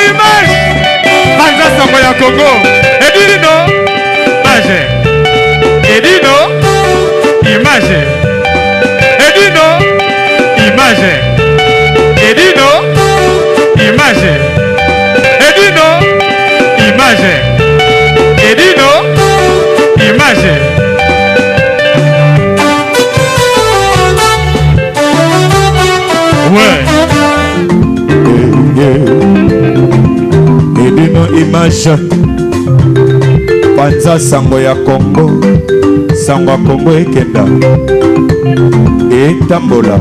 image Banza Sango ya Congo Edino image Edino image Edino image Edino image Edino image Edino image ouais Edino image Banza Sango ya Congo Sango ya Congo ekenda etambola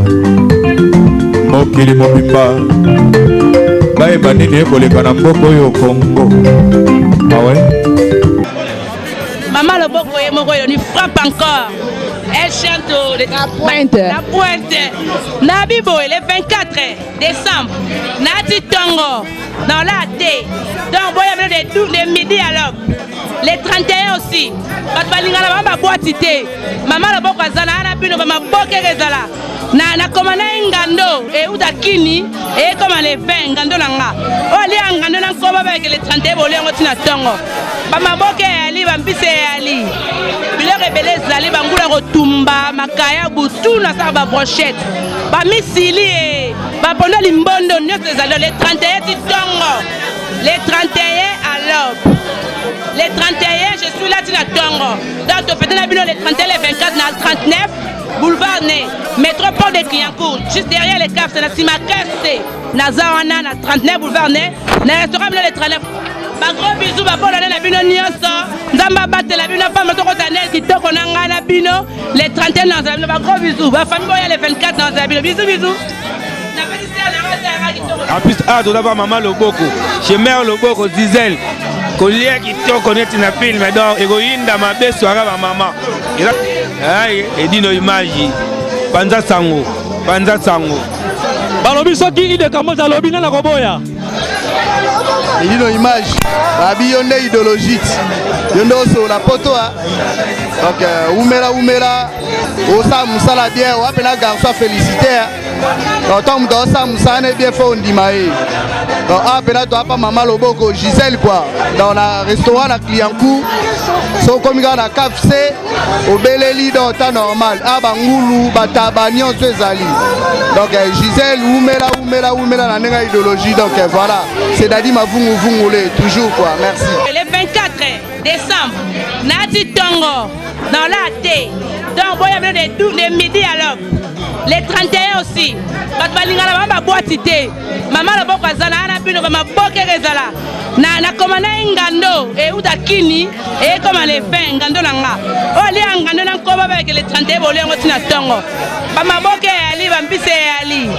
mokili mobimba bayeba nini ekoleka na mboka oyo Congo awe Maman Loboko et Moroyo nous frappe encore. Elle chante la pointe. La pointe. Nabibo le 24 décembre. Nati Tongo dans la thé. Donc de midi à l'aube. Les 31 aussi. Maman Loboko Azana Anabino Mama Boke Rezala. Na komana ngando e udakini e comme les 20 ngando nanga. Oli ngando na ko ba avec les 31 bolé ngoti na Tongo. Bama boke ali bambise ali. Bilo rebele zali bangula rotumba makaya butu na sa ba brochette. Ba misili e ba ponda limbondo nyote zalo les 31 ti Tongo. Les 31 à l'aube. Les 31 je suis là ti na Tongo. Donc to fête na bino les 31 les 24 na 39 boulevard Né, métropole de Clignancourt, juste derrière les caves, c'est la Simakeste, Nazawana, na 39 boulevard Né, na restaurant les 39. Un gros bisou, pour l'année la bino nyonso, Nzamba batte la bino, pas moto kotanel, qui toko nanga la bino, les 31 dans la bino, un gros bisou, ma famille les 24 dans la bino, bisous, bisous. En plus, d'abord maman Loboko, chez mère Loboko, Zizel, collier qui connaît une film, mais donc, héroïne dans ma belle soirée, ma maman. Et dit nos images, Banza Sango, Banza Sango. Balobi soki ide kamoza lobi na koboya. Il dit nos images, Babi yonde idéologique, yonde sur la poto. Donc, Oumera, Osa Moussala bien, ou appelle un garçon félicité. Quand on doit ça, Moussa n'est bien fait, on dit maï. Donc, appelle à toi, pas Maman Loboko, Gisèle, quoi. Dans le restaurant à Clignancourt, so comme il y a la KFC, au Beleli, dans le temps normal. Ah, Bangoulou, Batabagnon, Zali. Donc, Gisèle, Oumera, la néga idéologie. Donc, voilà. C'est-à-dire, ma vous toujours, quoi. Merci. Le 24 décembre, Nati Tongo, dans la thé. Donc, il y avait de midi à l'aube. Les 31 aussi. Quand tu vas la boîte, maman le boko azana ana bino ma boke rezala. Na komana ngando e udakini e comme les 20 ngando nanga. Oli ngando na ko ba avec les 31 bolé ngoti na Tongo. Ba maboke ali bambise ali.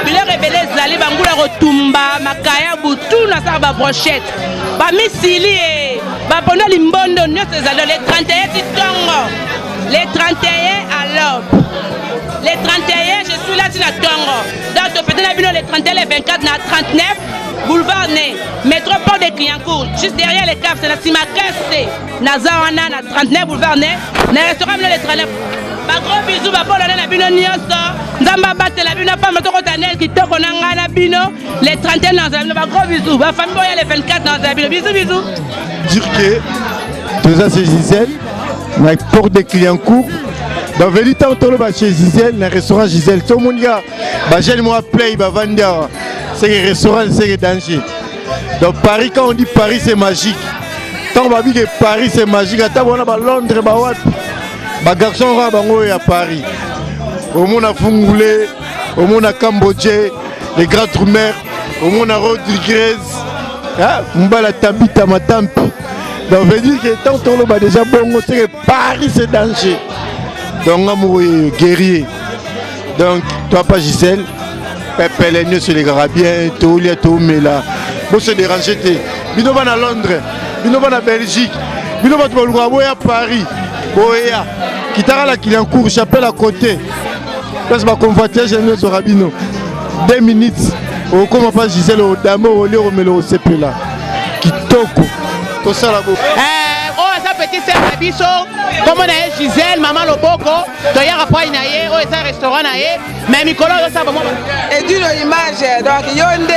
Bilo rebele zali bangula rotumba makaya butu na sa ba brochette. Ba misili e ba ponda limbondo nyote zalo les 31 ti Tongo. Les 31 à l'aube. Les 31, je suis là, tu la Tongo. Donc, tu fais les 31, les 24, na 39, boulevard Né, métropole de Clignancourt, juste derrière les caves, c'est la Simakeste, Nazawana, na 39, boulevard Né, na restaurant les 39. Un gros bisou, pour l'année, la bino nyonso, Nzamba batte la bino, pas moto kotanel, qui toko nanga la bino, les 31 dans la bino, un gros bisou, ma famille, les 24 dans la bino, bisous, bisous. Dire que, tout ça, c'est Gisèle, na porte de Clignancourt. Dans le temps, chez Gisèle, le restaurant Gisèle, tout le monde a j'ai moi play, vendre. C'est le restaurant, c'est le danger. Donc Paris, quand on dit Paris, c'est magique. Tant on dit que Paris, c'est magique. Attends, on a Londres, les garçons à Paris. Au monde à Fungoulé, au monde à Cambodge, les grands Trumers, au monde à Rodriguez, Mbala Tabita Matampi. Donc on veut dire que tant on a déjà bon, c'est que Paris, c'est danger. Donc, amour guerrier. Donc, toi, pas Gisèle, Pépé les sur les Garabiens, tout le tout, mais là, vous se dérangez. Bino va à Londres, Bino va à Belgique, Bino va à Paris, Boya, qui t'a la Clignancourt, j'appelle à côté. Parce que ma convoiture, j'ai mis sur Rabino. 2 minutes, au comment pas Gisèle, au Damo, au Léo, mais au CP là. Qui toque, tout ça là-bas. Petit sœur Abisso, comme on a Gisèle, maman Loboko, Toya Rapoy Naye, au restaurant Naye, mais Nicolas, ça va. Et d'une image, donc Yonde,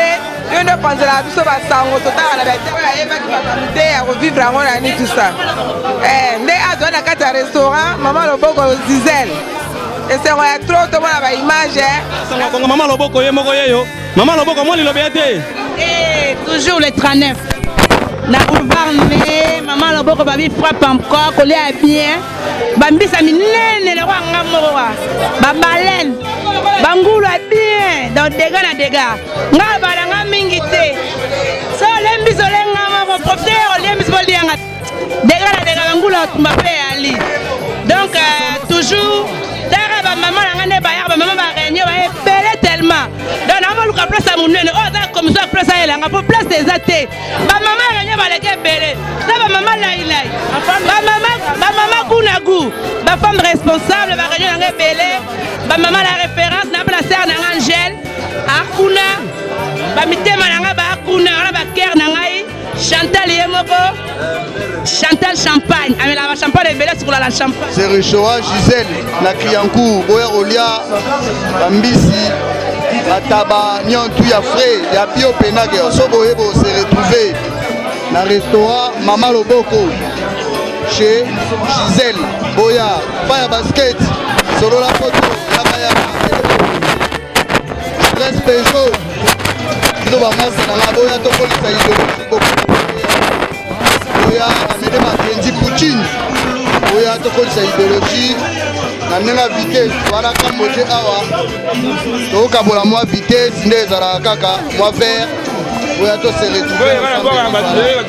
yo nde konzela biso basango totala na bete ayebaki makambo te ya kovivre yango na ni tout ça nde azwa na kati ya restaurant Mama Loboko Gisèle esengo ya trop tomona baimage sango Mama Loboko ye moko yeyo Mama Loboko moi lilobe te toujours le 39 na boulevard ne Mama Loboko babi frappe encore kolia bien bambisa minene le rwanga moko ba baleine bangulu bien dans dégâts na dégâts nga balanga mingi te so lembiso lenga moko professeur lembiso lianga dégâts na dégâts bangulu tumba pe ali donc toujours dara ba maman nga ne ba ya ba maman ba réunion ba epele tellement donc na maluka place à munene oh da commission place à elanga pour place des athées ba maman réunion ba leke belé na ba maman lailai ba maman kunagu ba femme responsable ba réunion nga belé ba maman la référence na la sœur na Angèle akuna ba mitema nga ba akuna na ba cœur na ngai Chantal Yemoko Chantal Champagne amela ba champagne belé sur la champagne c'est restaurant Gisèle na Kriancourt boya olia bambisi ataba nyantu ya frais ya bio penage so boyebo se retrouver na restaurant Mama Loboko chez Gisèle boya fire basket solo la photo ya baya Prince Peugeot kilo ba masa na boya to polisa idéologie boya amede makenzi Poutine boya to polisa idéologie na nenga vitesse wana kamboje awa to kabola mwa vitesse nde ezala kaka mwa vert boya to se retrouver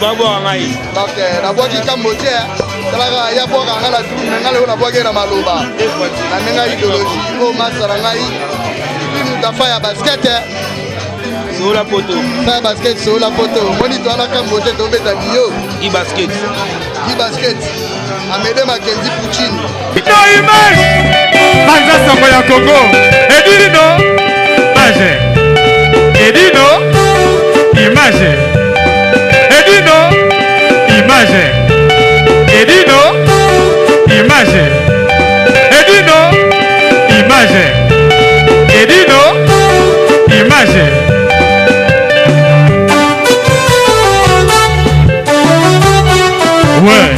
donc na boki kamboje talaka ya boka ngala tu ngala na boki na maloba na nenga idéologie o masara ngai ta fire basket sur la photo fire basket sur la photo moni to ala kamboje to beta bio qui basket amede makenzi Poutine no image banza sango ya Congo edino image edino image edino image edino image edino image edino image ouais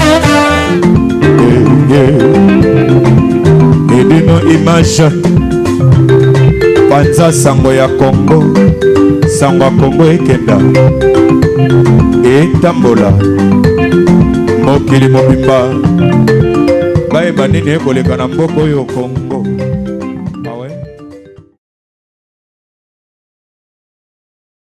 edino image panza sango ya Congo sango ya Congo ekenda etambola mokili mobimba bayeba nini ekoleka na mboka oyo Congo